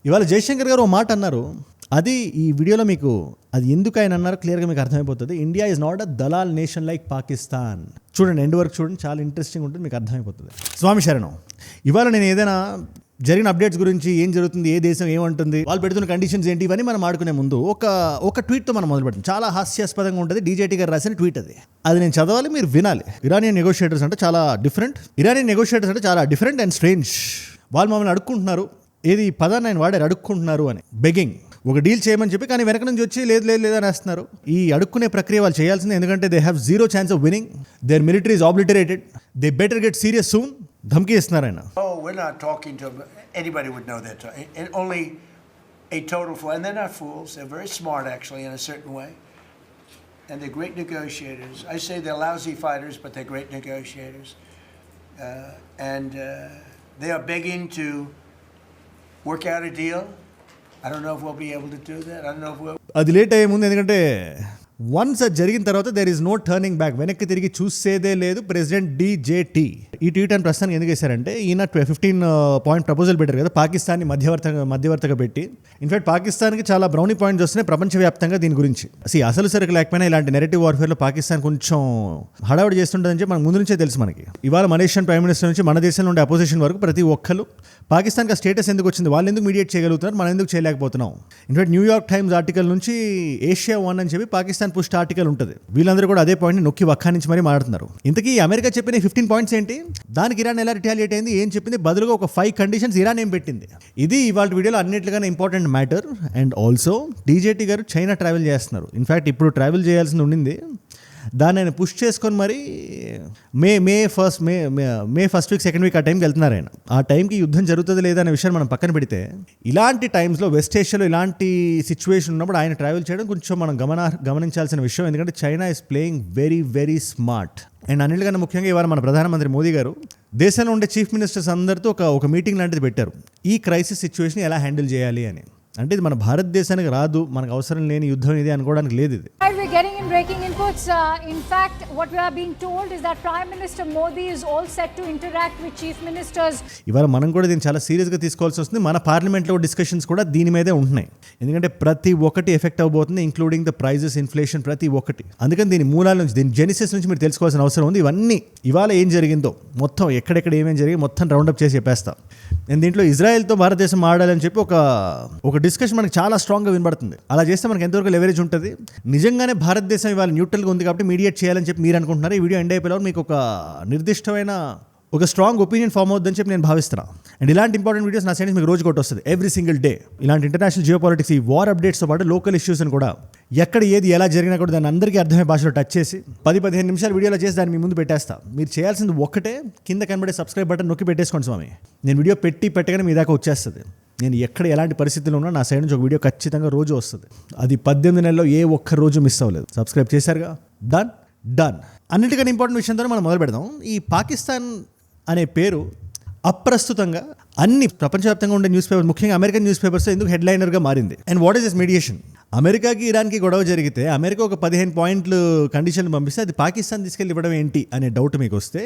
ఇవాళ జయశంకర్ గారు ఒక మాట అన్నారు, అది ఈ వీడియోలో మీకు అది ఎందుకు ఆయన అన్నారు క్లియర్గా మీకు అర్థమైపోతుంది. India is not a Dalal nation like Pakistan. చూడండి, ఎండ్ వరకు చూడండి, చాలా ఇంట్రెస్టింగ్ ఉంటుంది, మీకు అర్థమైపోతుంది. స్వామి శరణం. ఇవాళ నేను ఏదైనా జరిగిన అప్డేట్స్ గురించి, ఏం జరుగుతుంది, ఏ దేశం ఏమంటుంది, వాళ్ళు పెడుతున్న కండిషన్స్ ఏంటి, ఇవన్నీ మనం ఆడుకునే ముందు ఒక ట్వీట్తో మనం మొదలు పెడతాం. చాలా హాస్యాస్పదంగా ఉంటుంది. డీజేటీ గారు రాసిన ట్వీట్ అది నేను చదవాలి, మీరు వినాలి. ఇరానియన్ నెగోషియేటర్స్ అంటే చాలా డిఫరెంట్ అండ్ స్ట్రేంజ్. వాళ్ళు మమ్మల్ని అడుక్కుంటున్నారు, ఏది ఈ పదాన్ని ఆయన వాడారు, అడుక్కుంటున్నారు అని. బెగ్గింగ్, ఒక డీల్ చేయమని చెప్పి, కానీ వెనక నుంచి వచ్చి లేదు అని వేస్తున్నారు. ఈ అడుక్కునే ప్రక్రియ వాళ్ళు చేయాల్సింది, ఎందుకంటే they have zero chance of winning. Their military is obliterated. They better get serious soon. ధమ్కీ ఇస్తున్నారు ఆయన. We're not talking to anybody would know that. And only a total fool, and they're not fools. They're very smart, actually, in a certain way, and they're great negotiators. I say they're lousy fighters, but they're great negotiators. And they are begging to work out a deal. I don't know if we'll be able to do that. I don't know if we'll. అది late అయ్యే ముందు, ఎందుకంటే once అది జరిగిన తర్వాత there is no turning back. వెనక్కి తిరిగి చూసేదే లేదు. ప్రెసిడెంట్ డీజేటీ ఈ ట్వీట్ అని ప్రస్తుతానికి ఎందుకు వేశారంటే, ఈయన 15 పాయింట్ ప్రపోజల్ పెట్టారు కదా, పాకిస్తాన్ని మధ్యవర్తిగా పెట్టి. ఇన్ఫాక్ట్ పాకిస్తాన్కి చాలా బ్రౌనీ పాయింట్స్ వస్తున్నాయి ప్రపంచవ్యాప్తంగా దీని గురించి. అసలు సరుకు లేకపోయినా ఇలాంటి నెరేటివ్ వార్ఫేర్లో పాకిస్తాన్ కొంచెం హడావుడి చేస్తుంటుందని చెప్పి మనకు ముందు నుంచే తెలుసు. మనకి ఇవాళ మలేషియన్ ప్రైమ్ మినిస్టర్ నుంచి మన దేశంలో ఉండే అపోజిషన్ వరకు ప్రతి ఒక్కరు పాకిస్తాన్కి ఆ స్టేటస్ ఎందుకు వచ్చింది, వాళ్ళు ఎందుకు మీడియేట్ చేయగలుగుతున్నారు, మనం ఎందుకు చేయలేకపోతున్నాం. ఇన్ఫాక్ట్ న్యూయార్క్ టైమ్స్ ఆర్టికల్ నుంచి ఏషియా 1 అని చెప్పి పాకిస్తాన్ పుష్ ఆర్టికల్ ఉంటుంది. వీళ్ళందరూ కూడా అదే పాయింట్ని నొక్కి వక్కానించి మరీ మాట్లాడుతున్నారు. ఇంతకీ అమెరికా చెప్పిన 15 పాయింట్స్ ఏంటి, దానికి ఇరాన్ ఎలా రిటాలియేట్ అయింది, ఏం చెప్పింది, బదులుగా ఒక 5 కండిషన్స్ ఇరాన్ ఏం పెట్టింది. ఇది ఇవాళ వీడియోలో అన్నింటిగానే important matter. And also DJT గారు చైనా ట్రావెల్ చేస్తున్నారు. ఇన్ఫాక్ట్ ఇప్పుడు ట్రావెల్ చేయాల్సింది ఉండింది, దాన్ని ఆయన పుష్ చేసుకొని మరి May first week second week ఆ టైంకి వెళ్తున్నారు ఆయన. ఆ టైంకి యుద్ధం జరుగుతుంది లేదా అనే విషయాన్ని మనం పక్కన పెడితే, ఇలాంటి టైమ్స్లో వెస్ట్ ఏషియాలో ఇలాంటి సిచ్యువేషన్ ఉన్నప్పుడు ఆయన ట్రావెల్ చేయడం కొంచెం మనం గమనించాల్సిన విషయం. ఎందుకంటే China is playing very very smart. And అన్నిటికన్నా ముఖ్యంగా ఇవాళ మన ప్రధానమంత్రి మోదీ గారు దేశంలో ఉండే చీఫ్ మినిస్టర్స్ అందరితో ఒక మీటింగ్ లాంటిది పెట్టారు, ఈ క్రైసిస్ సిచ్యువేషన్ ఎలా హ్యాండిల్ చేయాలి అని. అంటే ఇది మన భారతదేశానికి రాదు, మనకు అవసరం లేని యుద్ధం ఇది అనుకోవడానికి లేదు ఇది. We're getting in breaking inputs. In fact, what we are being told is that Prime Minister Modi is all set to interact with chief ministers. ఇవాళ మనం కూడా దీన్ని చాలా సీరియస్గా తీసుకోవాల్సి వస్తుంది. మన పార్లమెంట్లో డిస్కషన్స్ కూడా దీని మీదే ఉంటున్నాయి. ఎందుకంటే ప్రతి ఒక్కటి ఎఫెక్ట్ అవబోతుంది, ఇంక్లూడింగ్ ద ప్రైజెస్, ఇన్ఫ్లేషన్, ప్రతి ఒక్కటి. అందుకని దీని మూలాల నుంచి, దీని జెనిసిస్ నుంచి మీరు తెలుసుకోవాల్సిన అవసరం ఉంది. ఇవన్నీ ఇవాళ ఏం జరిగిందో మొత్తం, ఎక్కడెక్కడ ఏమేమి జరిగి మొత్తం రౌండప్ చేసి చెప్పేస్తాం. నేను దీంట్లో ఇజ్రాయెల్తో భారతదేశం ఆడాలని చెప్పి ఒక డిస్కషన్ మనకు చాలా స్ట్రాంగ్గా వినబడుతుంది. అలా చేస్తే మనకు ఎంతవరకు లెవరేజ్ ఉంటుంది. నిజంగానే భారతదేశం ఇవాళ న్యూట్రల్గా ఉంది కాబట్టి మీడియేట్ చేయాలని చెప్పి మీరు అనుకుంటున్నారు. ఈ వీడియో ఎండ్ అయిపోయిన మీకు ఒక నిర్దిష్టమైన ఒక స్ట్రాంగ్ ఒపీనియన్ ఫామ్ అవుతుందని చెప్పి నేను భావిస్తున్నాను. అండ్ ఇలాంటి ఇంపార్టెంట్ వీడియోస్ నా సైడ్ మీకు రోజు కొట్టి వస్తుంది, ఎవ్రీ సింగిల్ డే. ఇలాంటి ఇంటర్నేషనల్ జియో పాలిటిక్స్, ఈ వార్ అప్డేట్స్తో పాటు లోకల్ ఇష్యూస్ అని కూడా, ఎక్కడ ఏది ఎలా జరిగినా కూడా దాన్ని అందరికీ అర్థమయ్యే భాషలో టచ్ చేసి 10-15 నిమిషాలు వీడియోలో చేసి దాన్ని మీ ముందు పెట్టేస్తా. మీరు చేయాల్సింది ఒక్కటే, కింద కనబడే సబ్స్క్రైబ్ బటన్ నొక్కి పెట్టేసుకోండి స్వామి. నేను వీడియో పెట్టగానే మీ దాకా వచ్చేస్తుంది. నేను ఎక్కడ ఎలాంటి పరిస్థితుల్లో ఉన్నా నా సైడ్ నుంచి ఒక వీడియో ఖచ్చితంగా రోజు వస్తుంది. అది 18 నెలల్లో ఏ ఒక్క రోజు మిస్ అవ్వలేదు. సబ్స్క్రైబ్ చేశారుగా, డన్. అన్నిటికన్నా ఇంపార్టెంట్ విషయంతో మనం మొదలు పెడదాం. ఈ పాకిస్తాన్ అనే పేరు అప్రస్తుతంగా అన్ని ప్రపంచవ్యాప్తంగా ఉండే న్యూస్ పేపర్, ముఖ్యంగా అమెరికన్ న్యూస్ పేపర్స్ ఎందుకు హెడ్లైనర్గా మారింది. And what is this mediation? అమెరికాకి ఇరాన్కి గొడవ జరిగితే అమెరికా ఒక 15 పాయింట్లు కండిషన్లు పంపిస్తే అది పాకిస్తాన్ తీసుకెళ్ళి ఇవ్వడం ఏంటి అనే డౌట్ మీకు వస్తే,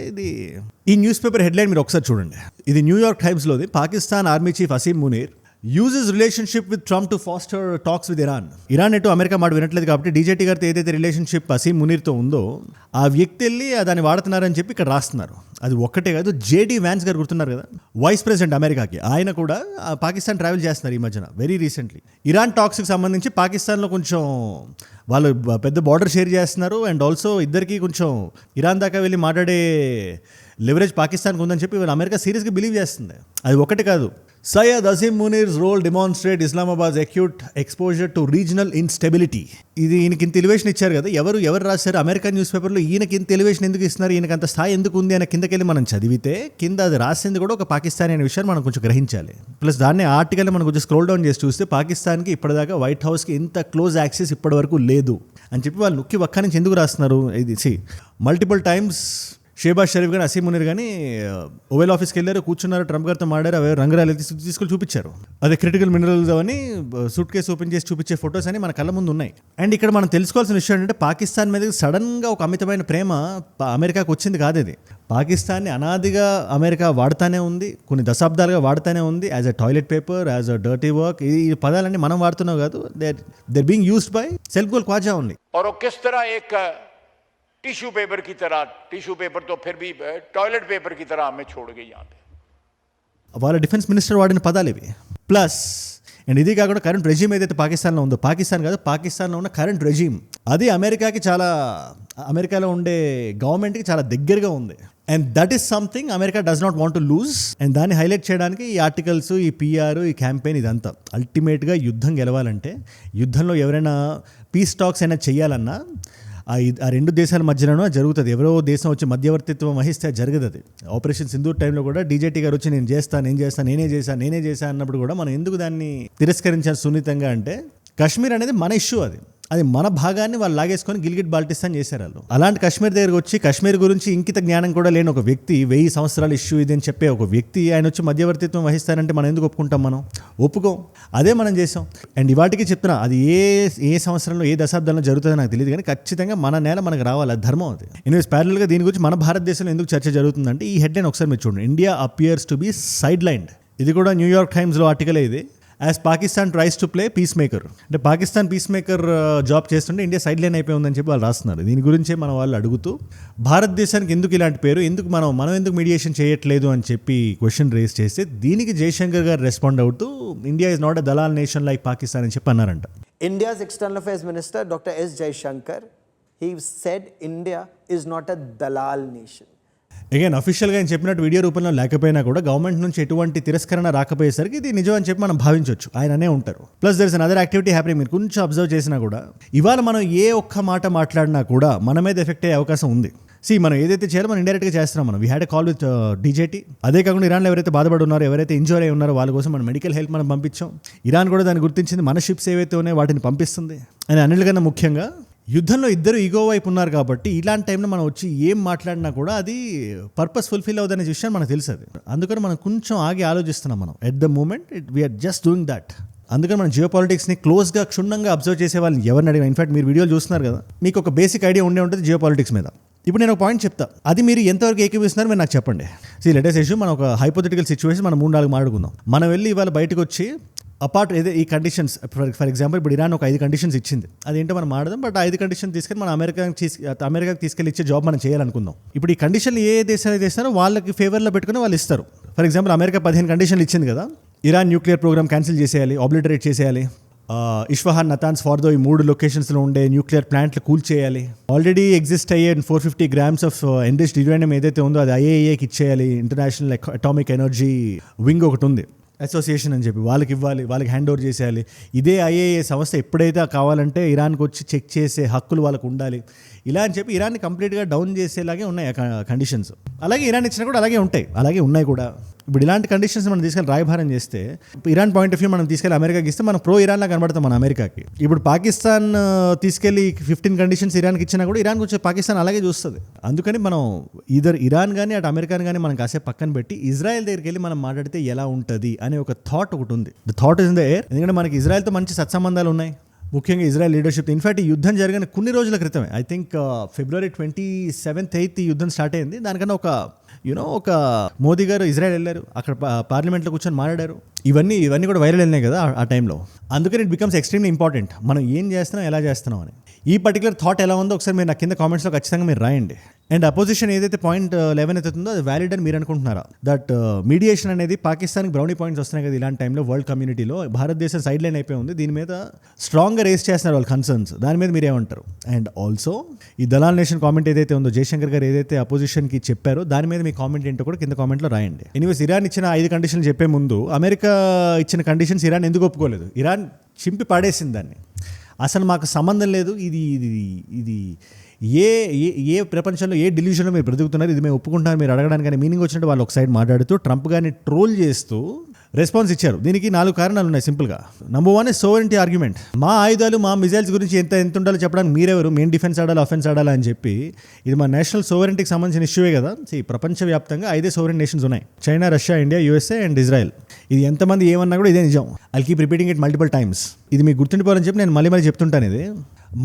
ఈ న్యూస్ పేపర్ హెడ్లైన్ మీరు ఒకసారి చూడండి. ఇది న్యూయార్క్ టైమ్స్లోది. Pakistan army chief Asim Munir uses relationship with Trump to foster talks with Iran. Iran ఎటు అమెరికా మాట వినట్లేదు కాబట్టి డీజేటీ గారితో ఏదైతే రిలేషన్షిప్ అసీం మునీర్తో ఉందో ఆ వ్యక్తి వెళ్ళి దాన్ని వాడుతున్నారని చెప్పి ఇక్కడ రాస్తున్నారు. అది ఒక్కటే కాదు, జేడీ వ్యాన్స్ గారు గుర్తున్నారు కదా, వైస్ ప్రెసిడెంట్ అమెరికాకి, ఆయన కూడా పాకిస్తాన్ ట్రావెల్ చేస్తున్నారు ఈ మధ్యన, వెరీ రీసెంట్లీ. ఇరాన్ టాక్స్కి సంబంధించి పాకిస్తాన్లో కొంచెం వాళ్ళు పెద్ద బార్డర్ షేర్ చేస్తున్నారు. అండ్ ఆల్సో ఇద్దరికి కొంచెం ఇరాన్ దాకా వెళ్ళి మాట్లాడే లెవరేజ్ పాకిస్తాన్కి ఉందని చెప్పి అమెరికా సీరియస్గా బిలీవ్ చేస్తుంది. అది ఒకటి కాదు, Syed Asim Munir's role demonstrate Islamabad acute exposure to regional instability. ఇది ఈయనకి ఇంత ఎలివేషన్ ఇచ్చారు కదా, ఎవరు రాశారు అమెరికన్ న్యూస్ పేపర్లో, ఈయనకి ఇంత ఎలివేషన్ ఎందుకు ఇస్తున్నారు, ఈయనకి అంత స్థాయి ఎందుకు ఉంది అని కిందకెళ్ళి మనం చదివితే కింద అది రాసింది కూడా ఒక పాకిస్తానీ అనే విషయాన్ని మనం కొంచెం గ్రహించాలి. ప్లస్ దాన్ని ఆర్టికల్ మనం కొంచెం స్క్రోల్ డౌన్ చేసి చూస్తే పాకిస్తాన్కి ఇప్పటిదాకా వైట్ హౌస్కి ఇంత క్లోజ్ యాక్సెస్ ఇప్పటి వరకు లేదు అని చెప్పి వాళ్ళు నొక్కి ఒక్క నుంచి ఎందుకు రాస్తున్నారు. ఇది మల్టిపుల్ టైమ్స్ షేబాజ్ షరీఫ్ కానీ అసీం మునీర్ కానీ ఓవెల్ ఆఫీస్కి వెళ్ళారు, కూర్చున్నారు, ట్రంప్ గారితో మాడారు, అవే రంగురాలు తీసుకొని చూపించారు. అదే క్రిటికల్ మినరల్స్ అని సూట్ కేసు ఓపెన్ చేసి చూపించే ఫొటోస్ అని మన కళ్ళ ముందు ఉన్నాయి. అండ్ ఇక్కడ మనం తెలుసుకోవాల్సిన విషయం ఏంటంటే పాకిస్తాన్ మీద సడన్గా ఒక అమితమైన ప్రేమ అమెరికాకు వచ్చింది కాదు. ఇది పాకిస్తాన్ని అనాదిగా అమెరికా వాడుతూనే ఉంది, కొన్ని దశాబ్దాలుగా వాడుతూనే ఉంది, as a toilet paper, as a dirty work. ఈ పదాలన్నీ మనం వాడుతున్నాం కాదు, they being used by self goal Khawaja only. और वो किस तरह एक टिश्यू पेपर की तरह, टिश्यू पेपर तो फिर भी टॉयलेट पेपर की तरह हमें छोड़ गई यहाँ पे. వాళ్ళ డిఫెన్స్ మినిస్టర్ వాడిన పదాలు ఇవి. ప్లస్ అండ్ ఇది కాకుండా కరెంట్ రెజీమ్ ఏదైతే పాకిస్తాన్లో ఉందో, పాకిస్తాన్ కాదు పాకిస్తాన్లో ఉన్న కరెంట్ రెజీమ్, అది అమెరికాకి చాలా, అమెరికాలో ఉండే గవర్నమెంట్కి చాలా దగ్గరగా ఉంది. And that is something America does not want to lose. And దాన్ని హైలైట్ చేయడానికి ఈ ఆర్టికల్స్, ఈ పిఆర్, ఈ క్యాంపెయిన్ ఇదంతా. అల్టిమేట్గా యుద్ధం గెలవాలంటే, యుద్ధంలో ఎవరైనా పీస్ టాక్స్ అయినా చేయాలన్నా ఆ రెండు దేశాల మధ్యలోనూ జరుగుతుంది. ఎవరో దేశం వచ్చి మధ్యవర్తిత్వం వహిస్తే జరగదు. అది ఆపరేషన్ సింధూర్ టైంలో కూడా డీజేటీ గారు వచ్చి నేనే చేశాను అన్నప్పుడు కూడా మనం ఎందుకు దాన్ని తిరస్కరించాలి సున్నితంగా అంటే, కాశ్మీర్ అనేది మన ఇష్యూ, అది మన భాగాన్ని వాళ్ళు లాగేసుకొని గిల్గిట్ బాల్టిస్తాన్ చేశారు వాళ్ళు. అలాంటి కాశ్మీర్ దగ్గరకు వచ్చి కాశ్మీర్ గురించి ఇంకిత జ్ఞానం కూడా లేని ఒక వ్యక్తి, 1000 సంవత్సరాల ఇష్యూ ఇది అని చెప్పే ఒక వ్యక్తి ఆయన వచ్చి మధ్యవర్తిత్వం వహిస్తారంటే మనం ఎందుకు ఒప్పుకుంటాం? మనం ఒప్పుకోం. అదే మనం చేసాం. అండ్ ఇవాటికి చెప్తున్నా, అది ఏ సంవత్సరంలో ఏ దశాబ్దంలో జరుగుతుందో నాకు తెలియదు, కానీ ఖచ్చితంగా మన నేల మనకు రావాలి, అది ధర్మం. అది ఎనీవేస్ ప్యారల్గా దీని గురించి మన భారతదేశంలో ఎందుకు చర్చ జరుగుతుందంటే, ఈ హెడ్లైన్ ఒకసారి మీరు చూడండి, India appears to be side lined. ఇది కూడా న్యూయార్క్ టైమ్స్లో ఆర్టికల్. ఇది as Pakistan tries to play peace maker, అంటే పాకిస్తాన్ పీస్ మేకర్ జాబ్ చేస్తుంటే ఇండియా సైడ్ లైన్ అయిపోయి ఉందని చెప్పి వాళ్ళు రాస్తున్నారు. దీని గురించే మన వాళ్ళు అడుగుతూ, భారతదేశానికి ఎందుకు ఇలాంటి పేరు, ఎందుకు మనం ఎందుకు మీడియేషన్ చేయట్లేదు అని చెప్పి క్వశ్చన్ రేస్ చేస్తే, దీనికి జయశంకర్ గారు రెస్పాండ్ అవుతూ, India is not a Dalal nation like Pakistan అని చెప్పి అన్నారంట. India's External Affairs Minister, Dr. S. Jaishankar, he said India is not a dalal nation. Again అఫీషియల్గా ఆయన చెప్పినట్టు వీడియో రూపంలో లేకపోయినా కూడా గవర్నమెంట్ నుంచి ఎటువంటి తిరస్కరణ రాకపోయేసరికి ఇది నిజం అని చెప్పి మనం భావించవచ్చు. ఆయననే ఉంటారు. Plus there is another activity happening. మీరు కొంచెం అబ్జర్వ్ చేసినా కూడా ఇవాళ మనం ఏ ఒక్క మాట మాట్లాడినా కూడా మన మీద ఎఫెక్ట్ అయ్యే అవకాశం ఉంది. మనం ఏదైతే చేయాలో మనం ఇండైరెక్ట్గా చేస్తున్నాం. మనం we had a call with DJT. అదే కాకుండా ఇరాన్లో ఎవరైతే బాధపడి ఉన్నారో, ఎవరైతే ఇంజూర్ అయి ఉన్నారో వాళ్ళ కోసం మనం మెడికల్ హెల్ప్ మనం పంపించాం. ఇరాన్ కూడా దాన్ని గుర్తించింది, మన షిప్స్ ఏవైతే ఉన్నాయో వాటిని పంపిస్తుంది. అని అన్నిటికన్నా ముఖ్యంగా యుద్ధంలో ఇద్దరు ఈగో వైపు ఉన్నారు కాబట్టి ఇలాంటి టైంలో మనం వచ్చి ఏం మాట్లాడినా కూడా అది పర్పస్ ఫుల్ఫిల్ అవుదనే విషయం మనకు తెలుసు. అది అందుకని మనం కొంచెం ఆగి ఆలోచిస్తున్నాం. మనం at the moment we are just doing that. అందుకని మనం జియో పాలిటిక్స్ని క్లోజ్గా క్షుణ్ణంగా అబ్జర్వ్ చేసే వాళ్ళని ఎవరిని అడిగినా, ఇన్ఫాక్ట్ మీరు వీడియోలు చూస్తున్నారు కదా, మీకు ఒక బేసిక్ ఐడియా ఉండే ఉంటుంది జియో పాలిటిక్స్ మీద. ఇప్పుడు నేను ఒక పాయింట్ చెప్తా, అది మీరు ఎంతవరకు ఏకీపిస్తున్నారు మీరు నాకు చెప్పండి. లెటెస్ట్ ఇష్యూ, మనం ఒక హైపోథెటికల్ సిచ్యువేషన్ మనం 3-4 మాట్లాడుకుందాం. మనం వెళ్ళి ఇవాళ బయటకు వచ్చి అపార్ట్ ఏదో ఈ కండిషన్స్, ఫర్ ఎగ్జాంపుల్ ఇప్పుడు ఇరాన్ ఒక 5 కండిషన్స్ ఇచ్చింది, అదేంటో మనం మాడదాం. బట్ 5 కండిషన్ తీసుకెళ్ళి మనం అమెరికాకి తీసుకెళ్ళి ఇచ్చే జాబ్ మనం చేయాలనుకుందాం. ఇప్పుడు ఈ కండిషన్లు ఏ దేశాలు చేస్తారో వాళ్ళకి ఫేవర్లో పెట్టుకుని వాళ్ళు ఇస్తారు. ఫర్ ఎగ్జాంపుల్ అమెరికా 15 కండిషన్లు ఇచ్చింది కదా, ఇరాన్ న్యూక్లియర్ ప్రోగ్రామ్ క్యాన్సిల్ చేసేయాలి, ఆబ్లిటరేట్ చేసేయాలి, ఇష్ఫహాన్, నతాన్స్, ఫార్దో ఈ 3 లొకేషన్స్లో ఉండే న్యూక్లియర్ ప్లాంట్లు కూల్ చేయాలి, ఆల్రెడీ ఎగ్జిస్ట్ అయ్యే 450 grams ఆఫ్ ఎంరిచ్డ్ యురేనియం ఏదైతే ఉందో అది IAEAకి ఇచ్చేయాలి. ఇంటర్నేషనల్ అటామిక్ ఎనర్జీ వింగ్ ఒకటి ఉంది, అసోసియేషన్ అని చెప్పి, వాళ్ళకి ఇవ్వాలి, వాళ్ళకి హ్యాండ్ ఓవర్ చేసేయాలి. ఇదే IAEA సంస్థ ఎప్పుడైతే కావాలంటే ఇరాన్కి వచ్చి చెక్ చేసే హక్కులు వాళ్ళకు ఉండాలి. ఇలా అని చెప్పి ఇరాన్ని కంప్లీట్గా డౌన్ చేసేలాగే ఉన్నాయి కండిషన్స్. అలాగే ఇరాన్ ఇచ్చినా కూడా అలాగే ఉంటాయి, అలాగే ఉన్నాయి కూడా. ఇప్పుడు ఇలాంటి కండిషన్స్ మనం తీసుకెళ్ళి రాయభారం చేస్తే, ఇరాన్ పాయింట్ ఆఫ్ వ్యూ మనం తీసుకెళ్ళి అమెరికాకి ఇస్తే మనం ప్రో ఇరాన్లా కనబడతాం మన అమెరికాకి. ఇప్పుడు పాకిస్తాన్ తీసుకెళ్ళి 15 కండిషన్స్ ఇరాన్కి ఇచ్చినా కూడా ఇరాన్కి వచ్చే పాకిస్తాన్ అలాగే చూస్తుంది. అందుకని మనం ఇరాన్ కానీ అటు అమెరికాని కానీ మనం కాసేపు పక్కన పెట్టి ఇజ్రాయెల్ దగ్గరికి వెళ్ళి మనం మాట్లాడితే ఎలా ఉంటుంది అనే ఒక థాట్ ఒకటి ఉంది. The thought is in the air. ఎందుకంటే మనకి ఇజ్రాయెల్తో మంచి సత్సంబంధాలు ఉన్నాయి, ముఖ్యంగా ఇజ్రాయెల్ లీడర్షిప్. ఇన్ఫాక్ట్ ఈ యుద్ధం జరిగిన కొన్ని రోజుల క్రితమే, I think February 27th, 8th ఈ యుద్ధం స్టార్ట్ అయింది. దానికన్నా ఒక మోదీ గారు ఇజ్రాయెల్ వెళ్ళారు, అక్కడ పార్లమెంట్లో కూర్చొని మాట్లాడారు. ఇవన్నీ కూడా వైరల్ అయినాయి కదా ఆ టైంలో. అందుకని ఇట్ బికమ్స్ ఎక్స్ట్రీమ్లీ ఇంపార్టెంట్ మనం ఏం చేస్తున్నాం, ఎలా చేస్తున్నాం అని. ఈ పర్టికులర్ థాట్ ఎలా ఉందో ఒకసారి మీరు నా కింద కామెంట్స్లో ఖచ్చితంగా మీరు రాయండి. అండ్ అపోజిషన్ ఏదైతే పాయింట్ 11 అవుతుందో అది వ్యాలిడ్ అని మీరు అనుకుంటున్నారా? దట్ మీడియేషన్ అనేది పాకిస్తాన్కి బ్రౌనీ పాయింట్స్ వస్తున్నాయి కదా ఇలాంటి టైంలో వరల్డ్ కమ్యూనిటీలో, భారతదేశం సైడ్ లైన్ అయిపోయి ఉంది. దీని మీద స్ట్రాంగ్గా రేస్ చేస్తున్నారు వాళ్ళు కన్సర్న్స్. దాని మీద మీరేమంటారు? అండ్ ఆల్సో ఈ దలాల్ నేషన్ కామెంట్ ఏదైతే ఉందో, జయశంకర్ గారు ఏదైతే అపోజిషన్కి చెప్పారో దాని మీద మీ కామెంట్ ఏంటో కూడా కింద కామెంట్లో రాయండి. ఎనీవేస్ ఇరాన్ ఇచ్చిన 5 కండిషన్లు చెప్పే ముందు, అమెరికా ఇచ్చిన కండిషన్స్ ఇరాన్ ఎందుకు ఒప్పుకోలేదు? ఇరాన్ చింపి పాడేసింది దాన్ని. అసలు మాకు సంబంధం లేదు, ఇది ఏ ప్రపంచంలో ఏ డిల్యూషన్లో మీరు బ్రతుకుతున్నారు, ఇది మేము ఒప్పుకుంటున్నారు మీరు అడగడానికి మీనింగ్ వచ్చినట్టు వాళ్ళు ఒక సైడ్ మాట్లాడుతూ, ట్రంప్ గారిని ట్రోల్ చేస్తూ రెస్పాన్స్ ఇచ్చారు. దీనికి 4 కారణాలు ఉన్నాయి సింపుల్గా. Number 1 is sovereignty argument. మా ఆయుధాలు మా మిజైల్స్ గురించి ఎంత ఉండాలో చెప్పడానికి మీరెవరు, మేము డిఫెన్స్ ఆడాలి అఫెన్స్ ఆడాలి అని చెప్పి, ఇది మా నేషనల్ సోవరెంటీకి సంబంధించిన ఇష్యూవే కదా. ప్రపంచవ్యాప్తంగా 5 సోవరెంట్ నేషన్స్ ఉన్నాయి, China, Russia, India, USA and Israel. ఇది ఎంతమంది ఏమన్నా కూడా ఇదే నిజం. I keep repeating it multiple times. ఇది మీకు గుర్తుండిపోవాలని చెప్పి నేను మళ్ళీ చెప్తుంటాను. ఇది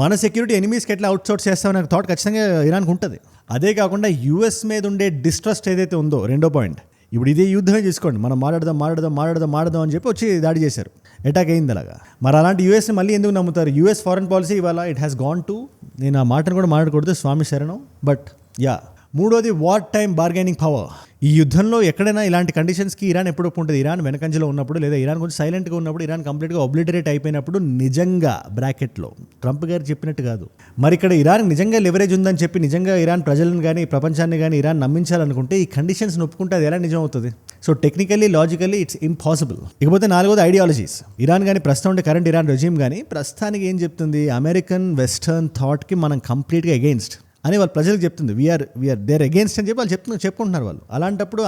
మన సెక్యూరిటీ ఎనిమీస్కి ఎట్లా అవుట్సోర్స్ చేస్తామని నాకు థాట్ ఖచ్చితంగా ఇరాన్కి ఉంటుంది. అదే కాకుండా యూఎస్ మీద ఉండే డిస్ట్రస్ట్ ఏదైతే ఉందో, రెండో పాయింట్, ఇప్పుడు ఇదే యుద్ధమే చూసుకోండి. మనం మాట్లాడదాం అని చెప్పి వచ్చి దాడి చేశారు, అటాక్ అయింది అలాగా. మరి అలాంటి యూఎస్ని మళ్ళీ ఎందుకు నమ్ముతారు? యూఎస్ ఫారెన్ పాలసీ ఇవాళ ఇట్ హ్యాస్ గాన్ టు, నేను ఆ మాటను కూడా మాట్లాడకూడదు, స్వామి శరణం. బట్ యా, మూడోది వార్ టైం బార్గెనింగ్ పవర్. ఈ యుద్ధంలో ఎక్కడైనా ఇలాంటి కండిషన్స్కి ఇరాన్ ఎప్పుడు ఒప్పుకుంటుంది? ఇరాన్ వెనకంజలో ఉన్నప్పుడు, లేదా ఇరాన్ కొంచెం సైలెంట్గా ఉన్నప్పుడు, ఇరాన్ కంప్లీట్గా ఒబ్లిటరేట్ అయిపోయినప్పుడు, నిజంగా బ్రాకెట్లో ట్రంప్ గారు చెప్పినట్టు కాదు. మరి ఇక్కడ ఇరాన్ నిజంగా లెవరేజ్ ఉందని చెప్పి, నిజంగా ఇరాన్ ప్రజలను కానీ ప్రపంచాన్ని కానీ ఇరాన్ నమ్మించాలనుకుంటే ఈ కండిషన్స్ని ఒప్పుకుంటే అది ఎలా నిజం అవుతుంది? So technically, logically it's impossible. ఇకపోతే 4వది ఐడియాలజీస్. ఇరాన్ కానీ ప్రస్తుతం ఉండే కరెంట్ ఇరాన్ రెజీమ్ కానీ ప్రస్తుతానికి ఏం చెప్తుంది? అమెరికన్ వెస్టర్న్ థాట్కి మనం కంప్లీట్గా అగెయిన్స్ట్ అని వాళ్ళు ప్రజలకు చెప్తుంది. వీఆర్ దేర్ అగేన్స్ట్ అని చెప్పి వాళ్ళు చెప్పుకుంటున్నారు వాళ్ళు. అలాంటప్పుడు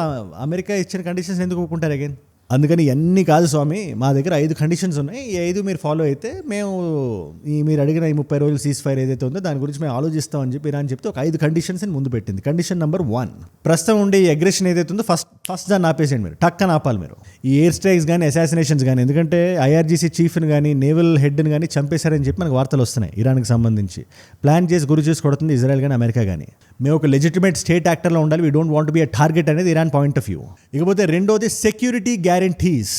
అమెరికా ఇచ్చిన కండిషన్స్ ఎందుకు ఒప్పుకుంటారు అగైన్? అందుకని ఇవన్నీ కాదు స్వామి, మా దగ్గర 5 కండిషన్స్ ఉన్నాయి, ఈ 5 మీరు ఫాలో అయితే మేము మీరు అడిగిన ఈ 30 రోజులు సీజ్ ఫైర్ ఏదైతే ఉందో దాని గురించి మేము ఆలోచిస్తామని చెప్పి ఇరాన్ చెప్తే ఒక 5 కండిషన్స్ని ముందు పెట్టింది. కండిషన్ నెంబర్ 1, ప్రస్తుతం ఉండే ఈ అగ్రెషన్ ఏదైతే ఉందో ఫస్ట్ దాన్ని ఆపేసేయండి మీరు, టక్కన ఆపాలి మీరు. ఈ ఎయిర్ స్ట్రైక్స్ కానీ అసాసినేషన్స్ కానీ, ఎందుకంటే ఐఆర్జీసీ చీఫ్ని కానీ నేవల్ హెడ్ని కానీ చంపేశారని చెప్పి మనకు వార్తలు వస్తున్నాయి. ఇరాన్కి సంబంధించి ప్లాన్ చేసి గురి చేసి కొడుతుంది ఇజ్రాయెల్ కానీ అమెరికా కానీ. మేము ఒక లెజిటిమేట్ స్టేట్ యాక్టర్లో ఉండాలి, we don't want be a target అనేది ఇరాన్ పాయింట్ ఆఫ్ వ్యూ. ఇకపోతే రెండోది సెక్యూరిటీ గ్యారంటీస్.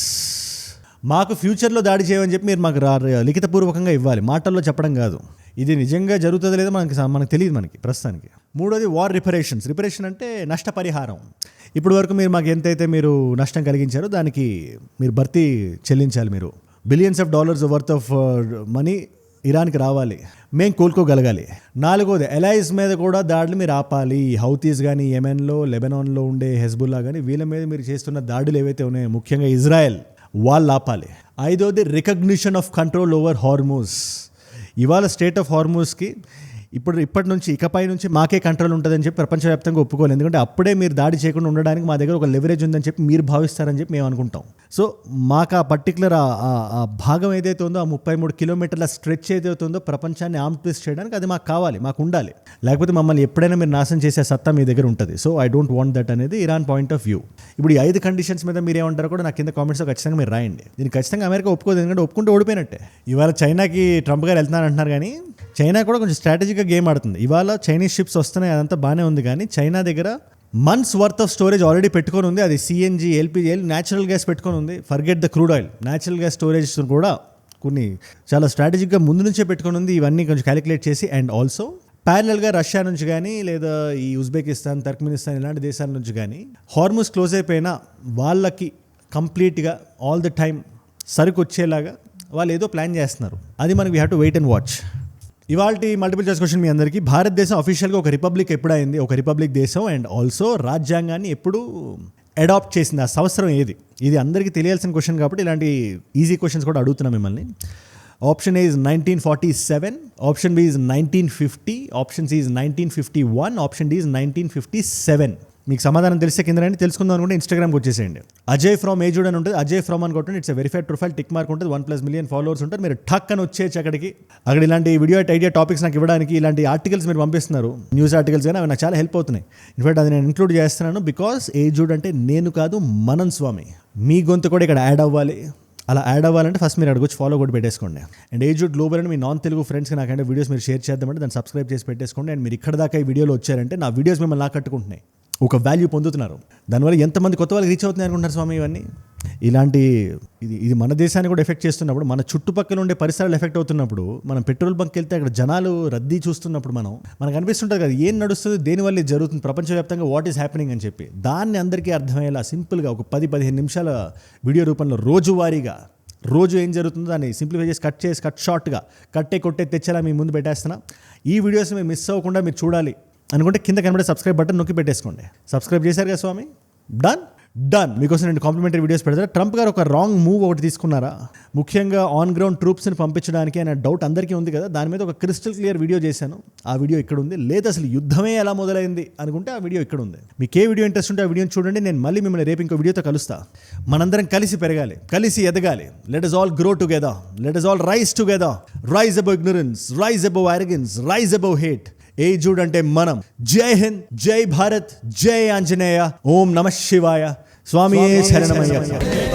మాకు ఫ్యూచర్లో దాడి చేయమని చెప్పి మీరు మాకు లిఖితపూర్వకంగా ఇవ్వాలి, మాటల్లో చెప్పడం కాదు. ఇది నిజంగా జరుగుతుందో లేదో మనకు తెలియదు మనకి ప్రస్తుతానికి. మూడోది వార్ రిపరేషన్స్. రిపరేషన్ అంటే నష్టపరిహారం. ఇప్పటి వరకు మీరు మాకు ఎంతైతే మీరు నష్టం కలిగించారో దానికి మీరు భర్తీ చెల్లించాలి. మీరు billions of dollars worth of money ఇరాన్కి రావాలి, మేము కోలుకోగలగాలి. 4వది ఎలైస్ మీద కూడా దాడులు మీరు ఆపాలి. హౌతీస్ కానీ, యెమెన్లో, లెబనాన్లో ఉండే హెజ్బుల్లా కానీ వీళ్ళ మీద మీరు చేస్తున్న దాడులు ఏవైతే ఉన్నాయో, ముఖ్యంగా ఇజ్రాయెల్, వాళ్ళు ఆపాలి. 5వది recognition of control over Hormuz. ఇవాళ స్టేట్ ఆఫ్ హార్మూజ్కి ఇప్పటి నుంచి ఇకపై నుంచి మాకే కంట్రోల్ ఉంటుందని చెప్పి ప్రపంచవ్యాప్తంగా ఒప్పుకోవాలి. ఎందుకంటే అప్పుడే మీరు దాడి చేయకుండా ఉండడానికి మా దగ్గర ఒక లెవరేజ్ ఉందని చెప్పి మీరు భావిస్తారని చెప్పి మేము అనుకుంటాం. సో మాకు ఆ పర్టికులర్ ఆ భాగం ఏదైతే ఉందో, ఆ 33 కిలోమీటర్ల స్ట్రెచ్ ఏదైతే ఉందో ప్రపంచాన్ని ఆర్మ్ ట్విస్ట్ చేయడానికి అది మాకు కావాలి, మాకు ఉండాలి. లేకపోతే మమ్మల్ని ఎప్పుడైనా మీరు నాశనం చేసే సత్తా మీ దగ్గర ఉంటుంది. So I don't want that అనేది ఇరాన్ పాయింట్ ఆఫ్ వ్యూ. ఇప్పుడు ఈ 5 కండిషన్స్ మీద మీరు ఏమంటారో కూడా నాకు కింద కామెంట్స్లో ఖచ్చితంగా మీరు రాయండి. దీనికి ఖచ్చితంగా అమెరికా ఒప్పుకోదు, ఎందుకంటే ఒప్పుకుంటే ఓడిపోయినట్టే. ఇవాళ చైనాకి ట్రంప్ గారు వెళ్తున్నారు అంటున్నారు, కానీ చైనా కూడా కొంచెం స్ట్రాటజిక్గా గేమ్ ఆడుతుంది. ఇవాళ చైనీస్ షిప్స్ వస్తున్నాయి, అదంతా బాగానే ఉంది, కానీ చైనా దగ్గర months worth of storage already పెట్టుకొని ఉంది. అది సిఎన్జీ, ఎల్పిజి, న్యాచురల్ గ్యాస్ పెట్టుకొని ఉంది. Forget the crude oil, natural gas storage కూడా కొన్ని చాలా స్ట్రాటజిక్గా ముందు నుంచే పెట్టుకొని ఉంది. ఇవన్నీ కొంచెం క్యాలిక్యులేట్ చేసి, అండ్ ఆల్సో ప్యారలల్గా రష్యా నుంచి కానీ, లేదా ఈ ఉజ్బెకిస్తాన్, టర్క్మెనిస్తాన్ ఇలాంటి దేశాల నుంచి కానీ హార్మూజ్ క్లోజ్ అయిపోయినా వాళ్ళకి కంప్లీట్గా ఆల్ ద టైమ్ సరుకు వచ్చేలాగా వాళ్ళు ఏదో ప్లాన్ చేస్తున్నారు. అది మనకి we have to wait and watch. ఇవాళ మల్టిపుల్ చాయిస్ క్వశ్చన్ మీ అందరికీ. భారతదేశం అఫీషియల్గా ఒక రిపబ్లిక్ ఎప్పుడైంది? ఒక రిపబ్లిక్ దేశం, అండ్ ఆల్సో రాజ్యాంగాన్ని ఎప్పుడు అడాప్ట్ చేసింది? ఆ సంవత్సరం ఏది? ఇది అందరికీ తెలియాల్సిన క్వశ్చన్ కాబట్టి ఇలాంటి ఈజీ క్వశ్చన్స్ కూడా అడుగుతున్నాం మిమ్మల్ని. Option A is 1947, option B is 1950, option C is 1951, option D is 1957. మీకు సమాధానం తెలిసే కింద రండి, తెలుసుకుందాం అనుకుంటే ఇన్స్టాగ్రామ్కి వచ్చేసేయండి. అజయ్ ఫ్రమ్ ఏజుడ్ అని ఉంటుంది, అజయ్ ఫ్రమ్ అని కొట్టండి. It's verified profile, tick mark ఉంటుంది, 1+ మిలియన్ ఫాలోవర్స్ ఉంటారు. మీరు టక్ అని వచ్చేసి అక్కడ ఇలాంటి వీడియో ఐడియా టాపిక్స్ నాకు ఇవ్వడానికి ఇలాంటి ఆర్టికల్స్ మీరు పంపిస్తున్నారు, న్యూస్ ఆర్టికల్స్ కానీ, అవి నాకు చాలా హెల్ప్ అవుతున్నాయి. ఇన్ఫాక్ట్ అది నేను ఇంక్లూడ్ చేస్తున్నాను, బికాస్ ఏజుడ్ అంటే నేను కాదు, మనం స్వామి. మీ గొంతు కూడా ఇక్కడ యాడ్ అవ్వాలి. అలా యాడ్ అవ్వాలంటే ఫస్ట్ మీరు అడగొచ్చి ఫాలో కూడా పెట్టేసుకోండి. అండ్ ఏజుడ్ గ్లోబల్ అని మీ నాన్ తెలుగు ఫ్రెండ్స్కి నాకంటే వీడియోస్ మీరు షేర్ చేద్దామంటే దాన్ని సబ్స్క్రైబ్ చేసి పెట్టేసుకోండి. అండ్ మీరు ఇక్కడ దాకా ఈ వీడియోలో వచ్చారంటే నా వీడియోస్ మిమ్మల్ని నాకట్టుకుంటున్నాయి, ఒక వాల్యూ పొందుతున్నారు. దానివల్ల ఎంతమంది కొత్త వాళ్ళకి రీచ్ అవుతున్నాయి అనుకుంటారు స్వామి. ఇవన్నీ ఇలాంటి ఇది మన దేశాన్ని కూడా ఎఫెక్ట్ చేస్తున్నప్పుడు, మన చుట్టుపక్కల ఉండే పరిసరాలు ఎఫెక్ట్ అవుతున్నప్పుడు, మనం పెట్రోల్ బంక్కి వెళ్తే అక్కడ జనాలు రద్దీ చూస్తున్నప్పుడు మనకు అనిపిస్తుంటుంది కదా, ఏం నడుస్తుంది, దేనివల్ల ఇది జరుగుతుంది, ప్రపంచవ్యాప్తంగా వాట్ ఈస్ హ్యాపెనింగ్ అని చెప్పి. దాన్ని అందరికీ అర్థమయ్యేలా సింపుల్గా ఒక 10-15 నిమిషాల వీడియో రూపంలో రోజువారీగా రోజు ఏం జరుగుతుందో దాన్ని సింప్లిఫై చేసి కట్ షార్ట్గా కొట్టే తెచ్చేలా మీ ముందు పెట్టేస్తున్నా. ఈ వీడియోస్ మీరు మిస్ అవ్వకుండా మీరు చూడాలి అనుకుంటే కింద కనబడే సబ్స్క్రైబ్ బటన్ నొక్కి పెట్టేసుకోండి. సబ్స్క్రైబ్ చేశారు కదా స్వామి, డన్. డన్. మీకోసం నేను కాంప్లిమెంటరీ వీడియోస్ పెడతాను. ట్రంప్ గారు ఒక రాంగ్ మూవ్ ఒకటి తీసుకున్నారా, ముఖ్యంగా ఆన్ గ్రౌండ్ ట్రూప్స్ని పంపించడానికి అనే డౌట్ అందరికీ ఉంది కదా, దాని మీద ఒక క్రిస్టల్ క్లియర్ వీడియో చేశాను. ఆ వీడియో ఇక్కడ ఉంది. లేదు అసలు యుద్ధమే ఎలా మొదలైంది అనుకుంటే ఆ వీడియో ఇక్కడ ఉంది. మీకు ఏ వీడియో ఇంట్రెస్ట్ ఉంటే ఆ వీడియోని చూడండి. నేను మళ్ళీ మిమ్మల్ని రేపు ఇంకో వీడియోతో కలుస్తా. మనందరం కలిసి పెరగాలి, కలిసి ఎదగాలి. Let us all grow together, let us all rise together, rise above ignorance, rise above arrogance, rise above hate. ఏజుడ్ అంటే మనం. జై హింద్, జై భారత్, జై ఆంజనేయ, ఓం నమః శివాయ, స్వామియే శరణమయ్యప్ప.